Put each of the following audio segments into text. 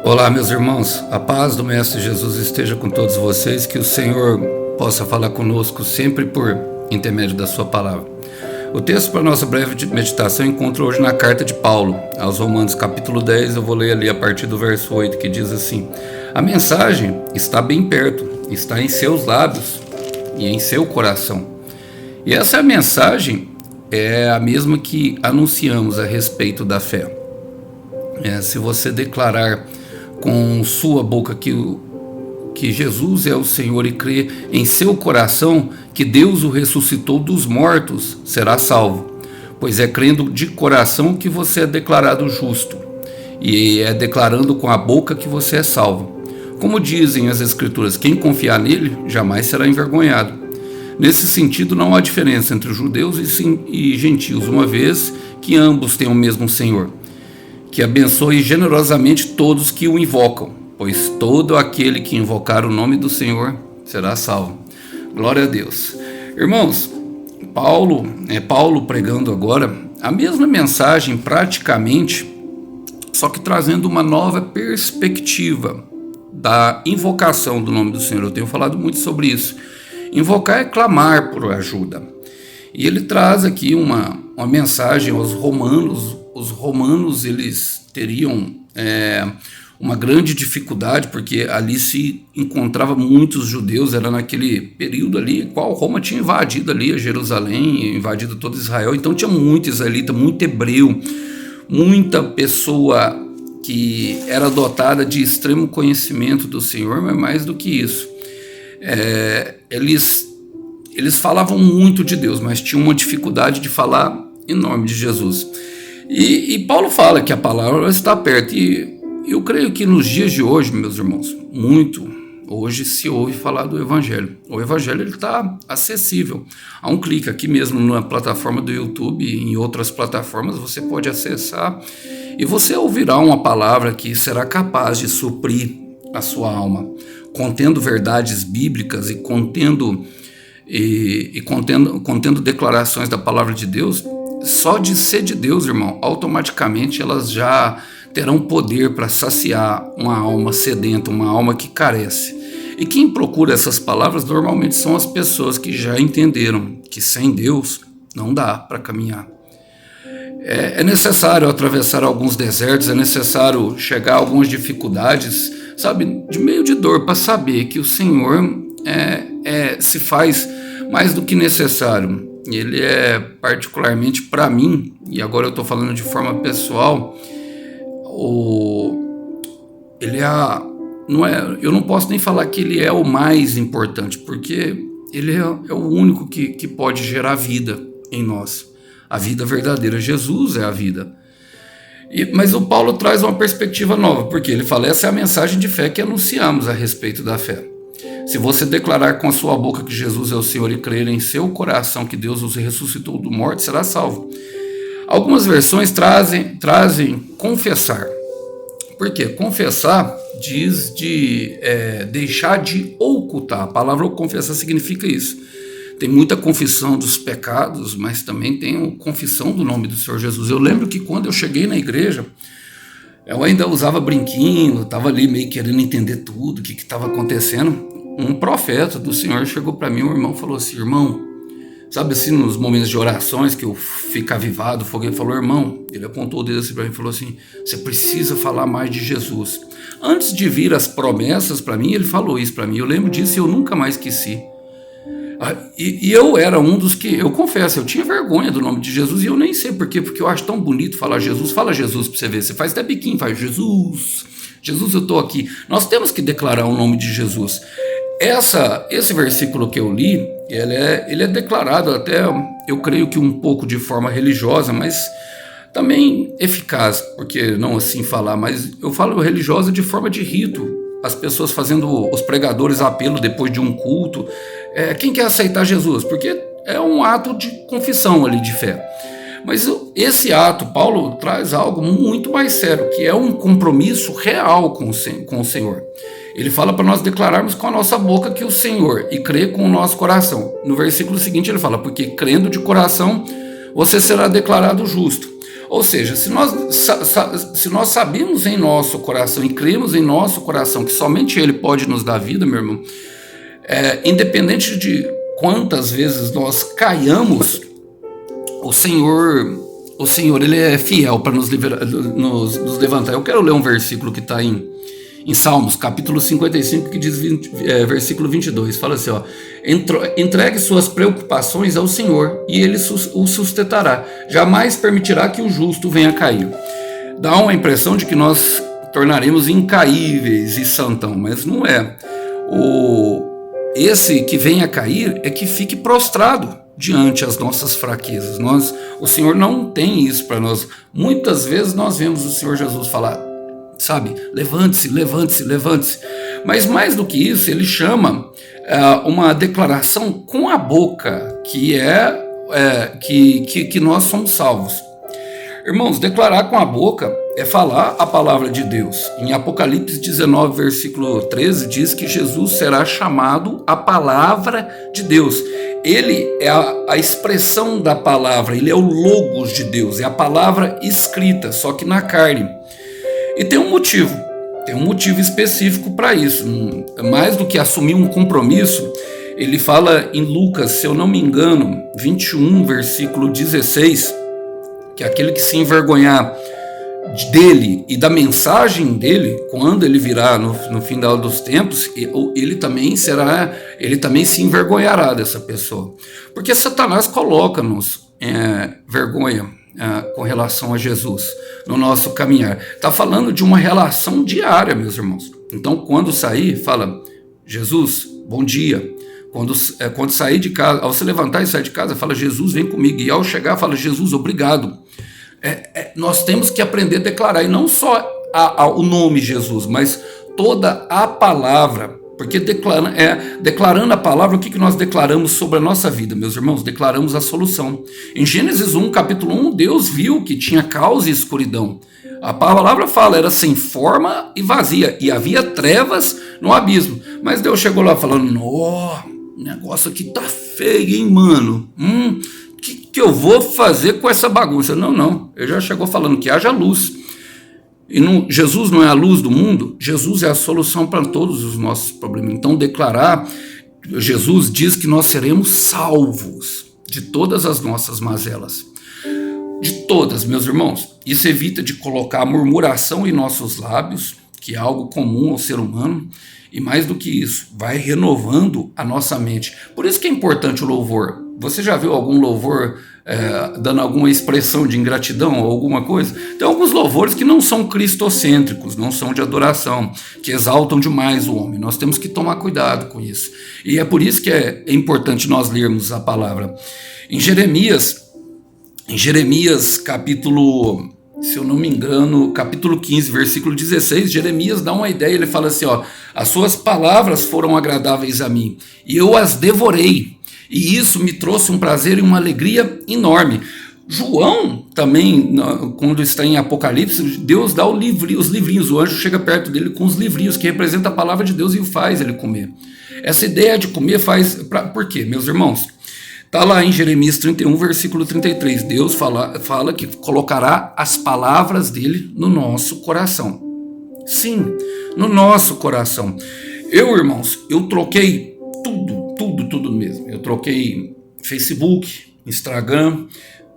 Olá, meus irmãos, a paz do Mestre Jesus esteja com todos vocês, que o Senhor possa falar conosco sempre por intermédio da sua palavra. O texto para nossa breve meditação encontra hoje na carta de Paulo aos Romanos, capítulo 10, eu vou ler ali a partir do verso 8, que diz assim: a mensagem está bem perto, está em seus lábios e em seu coração. E essa mensagem é a mesma que anunciamos a respeito da fé. Se você declarar com sua boca que Jesus é o Senhor e crer em seu coração que Deus o ressuscitou dos mortos, será salvo, pois é crendo de coração que você é declarado justo, e é declarando com a boca que você é salvo. Como dizem as Escrituras, quem confiar nele jamais será envergonhado. Nesse sentido, não há diferença entre judeus e gentios, uma vez que ambos têm o mesmo Senhor, que abençoe generosamente todos que o invocam, pois todo aquele que invocar o nome do Senhor será salvo. Glória a Deus. Irmãos, Paulo pregando agora a mesma mensagem praticamente, só que trazendo uma nova perspectiva da invocação do nome do Senhor. Eu tenho falado muito sobre isso. Invocar é clamar por ajuda. E ele traz aqui uma mensagem aos romanos. Os romanos, eles teriam uma grande dificuldade, porque ali se encontrava muitos judeus, era naquele período ali, qual Roma tinha invadido ali a Jerusalém, invadido todo Israel, então tinha muito israelita, muito hebreu, muita pessoa que era dotada de extremo conhecimento do Senhor, mas mais do que isso, eles falavam muito de Deus, mas tinham uma dificuldade de falar em nome de Jesus. E Paulo fala que a palavra está perto, e eu creio que nos dias de hoje, meus irmãos, hoje se ouve falar do Evangelho. O Evangelho está acessível. Há um clique aqui mesmo na plataforma do YouTube e em outras plataformas você pode acessar e você ouvirá uma palavra que será capaz de suprir a sua alma, contendo verdades bíblicas e contendo declarações da palavra de Deus. Só de ser de Deus, irmão, automaticamente elas já terão poder para saciar uma alma sedenta, uma alma que carece. E quem procura essas palavras normalmente são as pessoas que já entenderam que sem Deus não dá para caminhar. É necessário atravessar alguns desertos, é necessário chegar a algumas dificuldades, sabe, de meio de dor, para saber que o Senhor se faz mais do que necessário. Ele é particularmente para mim, e agora eu estou falando de forma pessoal, eu não posso nem falar que ele é o mais importante, porque ele é o único que pode gerar vida em nós, a vida verdadeira. Jesus é a vida. Mas o Paulo traz uma perspectiva nova, porque ele fala, essa é a mensagem de fé que anunciamos a respeito da fé. Se você declarar com a sua boca que Jesus é o Senhor e crer em seu coração que Deus os ressuscitou do morto, será salvo. Algumas versões trazem confessar. Por quê? Confessar diz de deixar de ocultar. A palavra confessar significa isso. Tem muita confissão dos pecados, mas também tem confissão do nome do Senhor Jesus. Eu lembro que quando eu cheguei na igreja, eu ainda usava brinquinho, estava ali meio querendo entender tudo, o que estava acontecendo. Um profeta do Senhor chegou para mim, um irmão, falou assim, irmão, sabe assim, nos momentos de orações que eu fico avivado, ele falou, irmão, ele apontou o dedo assim para mim e falou assim, você precisa falar mais de Jesus. Antes de vir as promessas para mim, ele falou isso para mim, eu lembro disso e eu nunca mais esqueci. E eu era um dos que, eu confesso, eu tinha vergonha do nome de Jesus e eu nem sei por quê, porque eu acho tão bonito falar Jesus. Fala Jesus para você ver, você faz até biquinho, faz Jesus, Jesus, eu estou aqui. Nós temos que declarar o nome de Jesus. Esse versículo que eu li, ele é declarado até, eu creio que um pouco de forma religiosa, mas também eficaz, porque não assim falar, mas eu falo religiosa de forma de rito, as pessoas fazendo, os pregadores apelo depois de um culto, quem quer aceitar Jesus? Porque é um ato de confissão ali de fé. Mas esse ato, Paulo traz algo muito mais sério, que é um compromisso real com o Senhor. Ele fala para nós declararmos com a nossa boca que o Senhor e crer com o nosso coração. No versículo seguinte ele fala, porque crendo de coração você será declarado justo. Ou seja, se nós sabemos em nosso coração e cremos em nosso coração que somente Ele pode nos dar vida, meu irmão, independente de quantas vezes nós caiamos, o Senhor ele é fiel para nos levantar. Eu quero ler um versículo que está em Salmos, capítulo 55, que diz, versículo 22, fala assim, ó: entregue suas preocupações ao Senhor e Ele o sustentará, jamais permitirá que o justo venha a cair. Dá uma impressão de que nós tornaremos incaíveis e santão, mas não é. Esse que venha a cair é que fique prostrado diante as nossas fraquezas. O Senhor não tem isso para nós. Muitas vezes nós vemos o Senhor Jesus falar, sabe, levante-se, levante-se, levante-se. Mas mais do que isso, ele chama uma declaração com a boca, que nós somos salvos. Irmãos, declarar com a boca é falar a palavra de Deus. Em Apocalipse 19, versículo 13, diz que Jesus será chamado a palavra de Deus. Ele é a expressão da palavra, ele é o logos de Deus, é a palavra escrita, só que na carne. E tem um motivo específico para isso. Mais do que assumir um compromisso, ele fala em Lucas, se eu não me engano, 21, versículo 16, que aquele que se envergonhar dele e da mensagem dele, quando ele virá no final dos tempos, ele também se envergonhará dessa pessoa. Porque Satanás coloca-nos vergonha com relação a Jesus no nosso caminhar. Está falando de uma relação diária, meus irmãos. Então, quando sair, fala, Jesus, bom dia. Quando sair de casa, ao se levantar e sair de casa, fala, Jesus, vem comigo. E ao chegar, fala, Jesus, obrigado. Nós temos que aprender a declarar, e não só o nome Jesus, mas toda a palavra. Porque declarando a palavra, o que nós declaramos sobre a nossa vida, meus irmãos? Declaramos a solução. Em Gênesis 1, capítulo 1, Deus viu que tinha caos e escuridão. A palavra fala, era sem forma e vazia, e havia trevas no abismo. Mas Deus chegou lá falando, o negócio aqui tá feio, hein, mano? Que eu vou fazer com essa bagunça? Não. Ele já chegou falando que haja luz. E Jesus não é a luz do mundo, Jesus é a solução para todos os nossos problemas. Então declarar, Jesus diz que nós seremos salvos de todas as nossas mazelas. De todas, meus irmãos. Isso evita de colocar murmuração em nossos lábios, que é algo comum ao ser humano. E mais do que isso, vai renovando a nossa mente. Por isso que é importante o louvor. Você já viu algum louvor dando alguma expressão de ingratidão ou alguma coisa? Tem alguns louvores que não são cristocêntricos, não são de adoração, que exaltam demais o homem. Nós temos que tomar cuidado com isso. E é por isso que é importante nós lermos a palavra. Em Jeremias capítulo, se eu não me engano, capítulo 15, versículo 16, Jeremias dá uma ideia, ele fala assim, as suas palavras foram agradáveis a mim, e eu as devorei, e isso me trouxe um prazer e uma alegria enorme. João também, quando está em Apocalipse, Deus dá os livrinhos, o anjo chega perto dele com os livrinhos, que representam a palavra de Deus, e o faz ele comer. Essa ideia de comer por quê, meus irmãos? Está lá em Jeremias 31, versículo 33, Deus fala que colocará as palavras dele no nosso coração. Sim, no nosso coração. Irmãos, eu troquei tudo mesmo. Eu troquei Facebook, Instagram,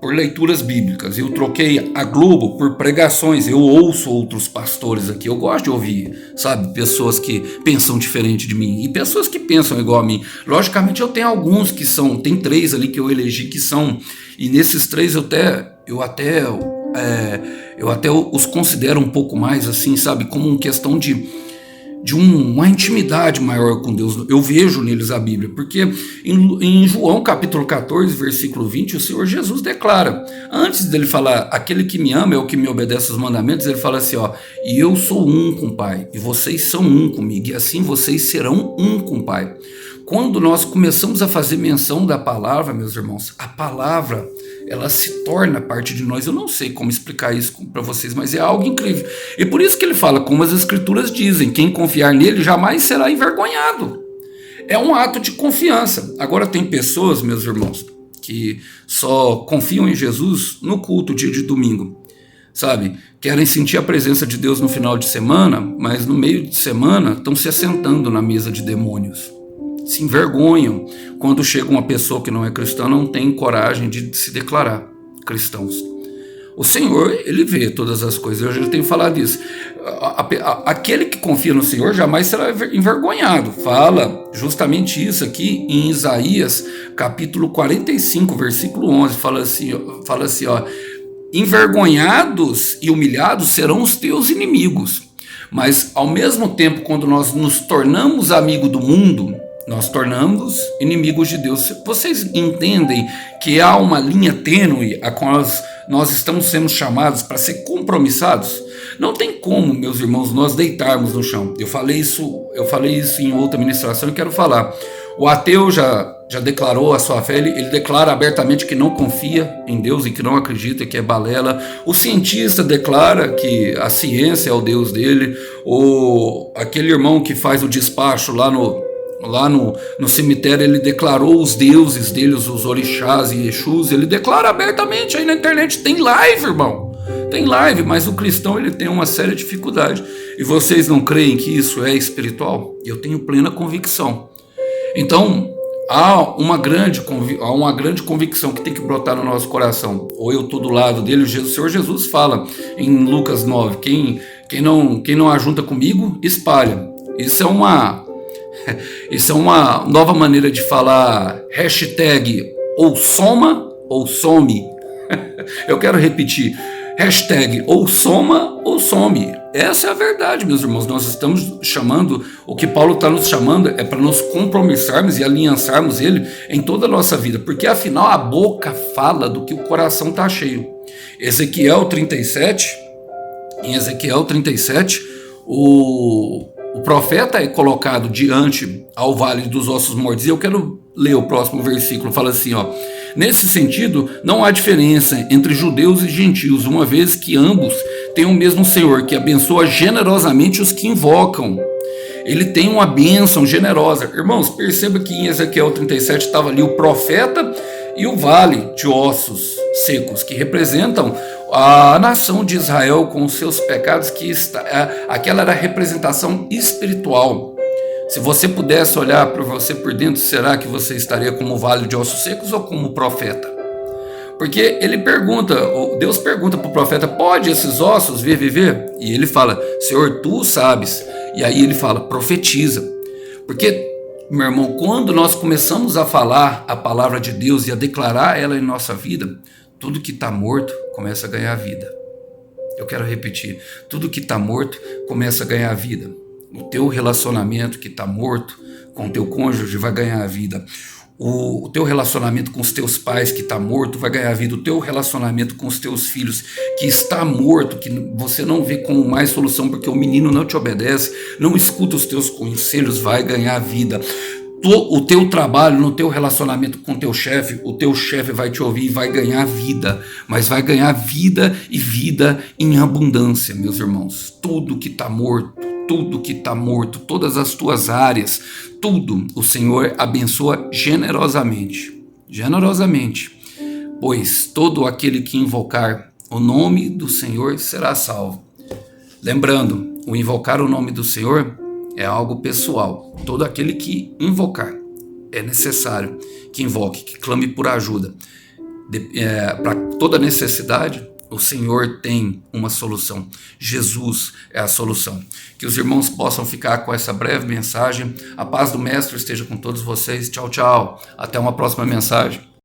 por leituras bíblicas. Eu troquei a Globo por pregações. Eu ouço outros pastores aqui. Eu gosto de ouvir, sabe, pessoas que pensam diferente de mim e pessoas que pensam igual a mim. Logicamente eu tenho alguns que são, tem 3 ali que eu elegi que são, e nesses 3 eu até os considero um pouco mais assim, sabe, como uma questão de uma intimidade maior com Deus. Eu vejo neles a Bíblia, porque em João capítulo 14, versículo 20, o Senhor Jesus declara, antes dele falar, aquele que me ama é o que me obedece aos mandamentos, ele fala assim, e eu sou um com o Pai, e vocês são um comigo, e assim vocês serão um com o Pai. Quando nós começamos a fazer menção da palavra, meus irmãos, a palavra, ela se torna parte de nós. Eu não sei como explicar isso para vocês, mas é algo incrível. E por isso que ele fala, como as escrituras dizem, quem confiar nele jamais será envergonhado. É um ato de confiança. Agora tem pessoas, meus irmãos, que só confiam em Jesus no culto, dia de domingo. sabe? Querem sentir a presença de Deus no final de semana, mas no meio de semana estão se assentando na mesa de demônios. Se envergonham quando chega uma pessoa que não é cristã, não tem coragem de se declarar cristãos. O Senhor, ele vê todas as coisas. Eu já tenho falado isso. Aquele que confia no Senhor jamais será envergonhado. Fala justamente isso aqui em Isaías, capítulo 45, versículo 11. Fala assim, ó, envergonhados e humilhados serão os teus inimigos. Mas, ao mesmo tempo, quando nós nos tornamos amigos do mundo, nós tornamos inimigos de Deus. Vocês entendem que há uma linha tênue a qual nós estamos sendo chamados para ser compromissados? Não tem como, meus irmãos, nós deitarmos no chão. Eu falei isso em outra ministração e quero falar. O ateu já declarou a sua fé, ele declara abertamente que não confia em Deus e que não acredita, que é balela. O cientista declara que a ciência é o Deus dele. Aquele irmão que faz o despacho lá no cemitério, ele declarou os deuses deles, os orixás e exus, ele declara abertamente aí na internet. Tem live, irmão, tem live, mas o cristão ele tem uma séria dificuldade. E vocês não creem que isso é espiritual? Eu tenho plena convicção. Então, há uma grande convicção que tem que brotar no nosso coração. Ou eu estou do lado dele. O Senhor Jesus fala em Lucas 9, quem não ajunta comigo, espalha. Isso é uma nova maneira de falar hashtag ou soma ou some. Eu quero repetir, hashtag ou soma ou some. Essa é a verdade, meus irmãos. Nós estamos chamando, o que Paulo está nos chamando é para nos compromissarmos e aliançarmos ele em toda a nossa vida, porque afinal a boca fala do que o coração está cheio. Em Ezequiel 37, o profeta é colocado diante ao vale dos ossos mortos. E eu quero ler o próximo versículo. Fala assim, ó: nesse sentido, não há diferença entre judeus e gentios, uma vez que ambos têm o mesmo Senhor, que abençoa generosamente os que invocam. Ele tem uma bênção generosa. Irmãos, perceba que em Ezequiel 37 estava ali o profeta e o vale de ossos secos, que representam a nação de Israel com os seus pecados, aquela era a representação espiritual. Se você pudesse olhar para você por dentro, será que você estaria como o vale de ossos secos ou como o profeta? Porque Deus pergunta para o profeta: pode esses ossos vir viver? E ele fala: Senhor, tu sabes. E aí ele fala: profetiza. Porque, meu irmão, quando nós começamos a falar a palavra de Deus e a declarar ela em nossa vida, tudo que está morto começa a ganhar vida. Eu quero repetir, tudo que está morto começa a ganhar vida. O teu relacionamento que está morto com o teu cônjuge vai ganhar vida. O teu relacionamento com os teus pais que está morto vai ganhar vida. O teu relacionamento com os teus filhos que está morto, que você não vê como mais solução porque o menino não te obedece, não escuta os teus conselhos, vai ganhar vida. O teu trabalho, no teu relacionamento com o teu chefe vai te ouvir e vai ganhar vida, mas vai ganhar vida e vida em abundância, meus irmãos. Tudo que está morto, todas as tuas áreas, tudo o Senhor abençoa generosamente, pois todo aquele que invocar o nome do Senhor será salvo. Lembrando, o invocar o nome do Senhor é algo pessoal. Todo aquele que invocar, é necessário que invoque, que clame por ajuda. Para toda necessidade, o Senhor tem uma solução. Jesus é a solução. Que os irmãos possam ficar com essa breve mensagem. A paz do Mestre esteja com todos vocês. Tchau, tchau. Até uma próxima mensagem.